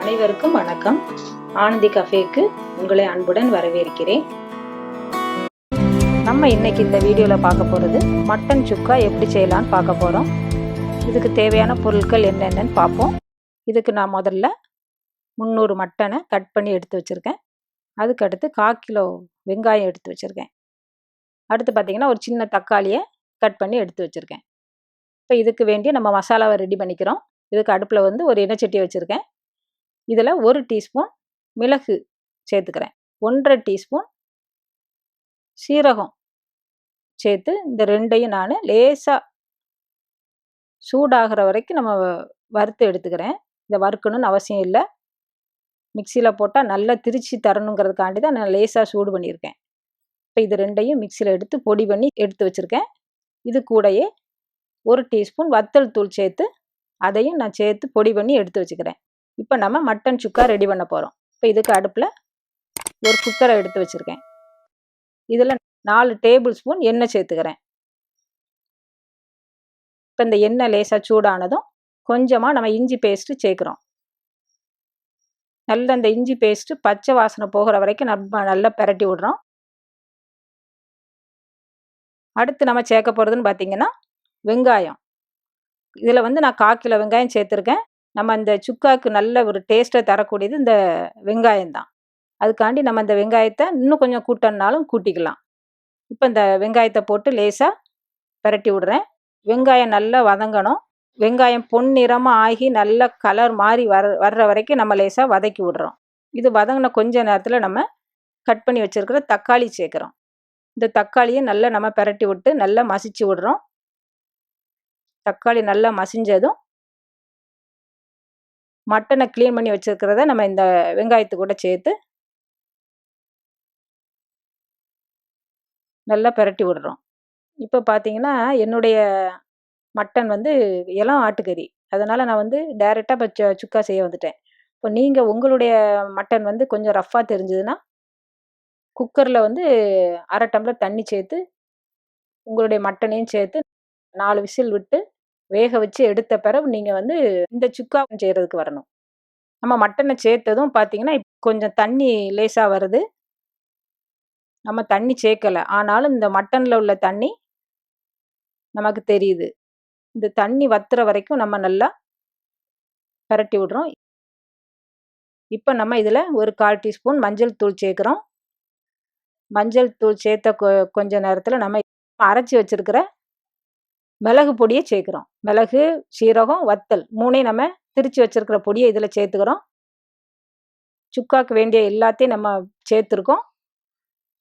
அனைவருக்கும் வணக்கம். ஆனந்தி கஃபேக்கு உங்களை அன்புடன் வரவேற்கிறேன். நம்ம இன்னைக்கு இந்த வீடியோவில் பார்க்க போகிறது மட்டன் சுக்கா எப்படி செய்யலான்னு பார்க்க போகிறோம். இதுக்கு தேவையான பொருட்கள் என்னென்னு பார்ப்போம். இதுக்கு நான் முதல்ல 300 மட்டனை கட் பண்ணி எடுத்து வச்சுருக்கேன். அதுக்கடுத்து 1/4 கிலோ வெங்காயம் எடுத்து வச்சுருக்கேன். அடுத்து பார்த்திங்கன்னா ஒரு சின்ன தக்காளியை கட் பண்ணி எடுத்து வச்சுருக்கேன். இப்போ இதுக்கு வேண்டிய நம்ம மசாலாவை ரெடி பண்ணிக்கிறோம். இதுக்கு அடுப்பில் வந்து ஒரு எண்ணெய் வச்சுருக்கேன். இதில் 1 டீஸ்பூன் மிளகு சேர்த்துக்கிறேன். 1/2 டீஸ்பூன் சீரகம் சேர்த்து இந்த ரெண்டையும் நான் லேசாக சூடாகிற வரைக்கும் நம்ம வறுத்து எடுத்துக்கிறேன். இதை வறுக்கணும்னு அவசியம் இல்லை. மிக்சியில் போட்டால் நல்லா திரிச்சு தரணுங்கிறதுக்காண்டி தான் நான் லேசாக சூடு பண்ணியிருக்கேன். இப்போ இது ரெண்டையும் மிக்சியில் எடுத்து பொடி பண்ணி எடுத்து வச்சுருக்கேன். இது கூடயே 1 டீஸ்பூன் வத்தல் தூள் சேர்த்து அதையும் நான் சேர்த்து பொடி பண்ணி எடுத்து வச்சுக்கிறேன். இப்போ நம்ம மட்டன் சுக்கா ரெடி பண்ண போகிறோம். இப்போ இதுக்கு அடுப்பில் ஒரு குக்கரை எடுத்து வச்சுருக்கேன். இதில் 4 டேபிள் ஸ்பூன் எண்ணெய் சேர்த்துக்கிறேன். இப்போ இந்த எண்ணெய் லேசாக சூடானதும் கொஞ்சமாக நம்ம இஞ்சி பேஸ்ட்டு சேர்க்குறோம். நல்ல இந்த இஞ்சி பேஸ்ட்டு பச்சை வாசனை போகிற வரைக்கும் நம்ம நல்லா பிரட்டி விடுறோம். அடுத்து நம்ம சேர்க்க போகிறதுன்னு பார்த்திங்கன்னா வெங்காயம். இதில் வந்து நான் 1/4 கிலோ வெங்காயம் சேர்த்துருக்கேன். நம்ம இந்த சுக்காவுக்கு நல்ல ஒரு டேஸ்ட்டை தரக்கூடியது இந்த வெங்காயம் தான். அதுக்காண்டி நம்ம இந்த வெங்காயத்தை இன்னும் கொஞ்சம் கூட்டணுனாலும் கூட்டிக்கலாம். இப்போ இந்த வெங்காயத்தை போட்டு லேசாக பிரட்டி விடுறேன். வெங்காயம் நல்லா வதங்கணும். வெங்காயம் பொன்னிறமாக ஆகி நல்ல கலர் மாதிரி வர்ற வரைக்கும் நம்ம லேசாக வதக்கி விடுறோம். இது வதங்கின கொஞ்ச நேரத்தில் நம்ம கட் பண்ணி வச்சுருக்கிற தக்காளி சேர்க்குறோம். இந்த தக்காளியை நல்லா நம்ம பிரட்டி விட்டு நல்லா மசிச்சு விடுறோம். தக்காளி நல்லா மசிஞ்சதும் மட்டனை க்ளீன் பண்ணி வச்சுருக்கிறத நம்ம இந்த வெங்காயத்து கூட சேர்த்து நல்லா பிரட்டி விடுறோம். இப்போ பார்த்தீங்கன்னா என்னுடைய மட்டன் வந்து இளம் ஆட்டுக்கறி, அதனால் நான் வந்து டைரெக்டாக இப்போ சுக்கா செய்ய வந்துட்டேன். இப்போ நீங்கள் உங்களுடைய மட்டன் வந்து கொஞ்சம் ரஃப்பாக தெரிஞ்சதுன்னா குக்கரில் வந்து 1/2 டம்ளர் தண்ணி சேர்த்து உங்களுடைய மட்டனையும் சேர்த்து 4 விசில் விட்டு வேக வச்சு எடுத்த பிறகு நீங்கள் வந்து இந்த சுக்கா செய்கிறதுக்கு வரணும். நம்ம மட்டனை சேர்த்ததும் பார்த்தீங்கன்னா கொஞ்சம் தண்ணி லேசாக வருது. நம்ம தண்ணி சேர்க்கலை, ஆனாலும் இந்த மட்டனில் உள்ள தண்ணி நமக்கு தெரியுது. இந்த தண்ணி வத்துற வரைக்கும் நம்ம நல்லா பிரட்டி விடுறோம். இப்போ நம்ம இதில் ஒரு 1/4 டீஸ்பூன் மஞ்சள் தூள் சேர்க்குறோம். மஞ்சள் தூள் சேர்த்த கொஞ்ச நேரத்தில் நம்ம அரைச்சி வச்சுருக்கிற மிளகு பொடியை சேர்க்குறோம். மிளகு, சீரகம், வத்தல் 3ஐயும் நம்ம திரிச்சு வச்சுருக்கிற பொடியை இதில் சேர்த்துக்கிறோம். சுக்காக்கு வேண்டிய எல்லாத்தையும் நம்ம சேர்த்துருக்கோம்.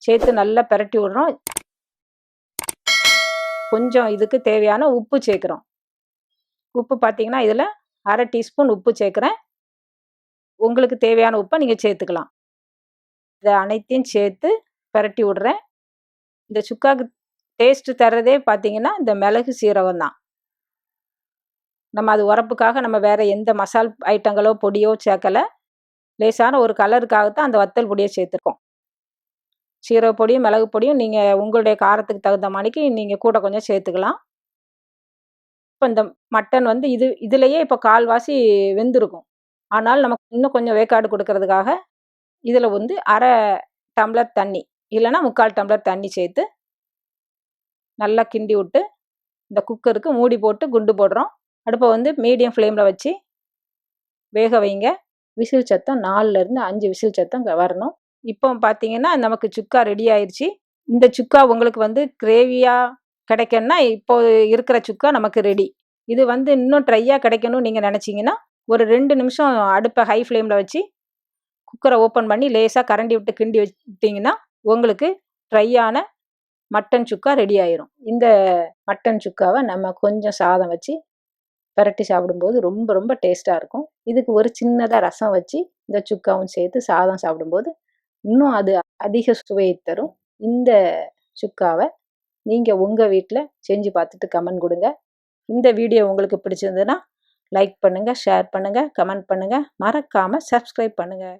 சேர்த்து நல்லா பிரட்டி விடுறோம். கொஞ்சம் இதுக்கு தேவையான உப்பு சேர்க்குறோம். உப்பு பார்த்திங்கன்னா இதில் 1/2 டீஸ்பூன் உப்பு சேர்க்குறேன். உங்களுக்கு தேவையான உப்பை நீங்கள் சேர்த்துக்கலாம். இதை அனைத்தையும் சேர்த்து பிரட்டி விடுறேன். இந்த சுக்காக்கு டேஸ்ட்டு தர்றதே பார்த்திங்கன்னா இந்த மிளகு சீரகம் தான். நம்ம அது உரப்புக்காக நம்ம வேறு எந்த மசால் ஐட்டங்களோ பொடியோ சேர்க்கலை. லேசான ஒரு கலருக்காகத்தான் அந்த வத்தல் பொடியை சேர்த்துருக்கோம். சீரக பொடியும் மிளகு பொடியும் நீங்கள் உங்களுடைய காரத்துக்கு தகுந்த மாதிரிக்கு நீங்கள் கூட கொஞ்சம் சேர்த்துக்கலாம். இப்போ இந்த மட்டன் வந்து இதுலேயே இப்போ கால்வாசி வெந்திருக்கும். ஆனால் நமக்கு இன்னும் கொஞ்சம் வேக்காடு கொடுக்கறதுக்காக இதில் வந்து 1/2 டம்ளர் தண்ணி இல்லைன்னா 3/4 டம்ளர் தண்ணி சேர்த்து நல்லா கிண்டி விட்டு இந்த குக்கருக்கு மூடி போட்டு குண்டு போடுறோம். அடுப்பை வந்து மீடியம் ஃப்ளேமில் வச்சு வேக வைங்க. விசில் சத்தம் 4லேருந்து 5 விசில் சத்தம் வரணும். இப்போ பார்த்தீங்கன்னா நமக்கு சுக்கா ரெடி ஆயிடுச்சு. இந்த சுக்கா உங்களுக்கு வந்து கிரேவியாக கிடைக்கணும்னா இப்போ இருக்கிற சுக்கா நமக்கு ரெடி. இது வந்து இன்னும் ட்ரையாக கிடைக்கணும்னு நீங்கள் நினச்சிங்கன்னா ஒரு 2 நிமிஷம் அடுப்பை ஹை ஃப்ளேமில் வச்சு குக்கரை ஓப்பன் பண்ணி லேசாக கரண்டி விட்டு கிண்டி வச்சிட்டிங்கன்னா உங்களுக்கு ட்ரையான மட்டன் சுக்கா ரெடி ஆயிரும். இந்த மட்டன் சுக்காவை நம்ம கொஞ்சம் சாதம் வச்சு பிரட்டி சாப்பிடும்போது ரொம்ப ரொம்ப டேஸ்ட்டாக இருக்கும். இதுக்கு ஒரு சின்னதாக ரசம் வச்சு இந்த சுக்காவும் சேர்த்து சாதம் சாப்பிடும்போது இன்னும் அது அதிக சுவையை தரும். இந்த சுக்காவை நீங்கள் உங்கள் வீட்டில் செஞ்சு பார்த்துட்டு கமெண்ட் கொடுங்க. இந்த வீடியோ உங்களுக்கு பிடிச்சிருந்ததுன்னா லைக் பண்ணுங்கள், ஷேர் பண்ணுங்கள், கமெண்ட் பண்ணுங்கள், மறக்காமல் சப்ஸ்கிரைப் பண்ணுங்கள்.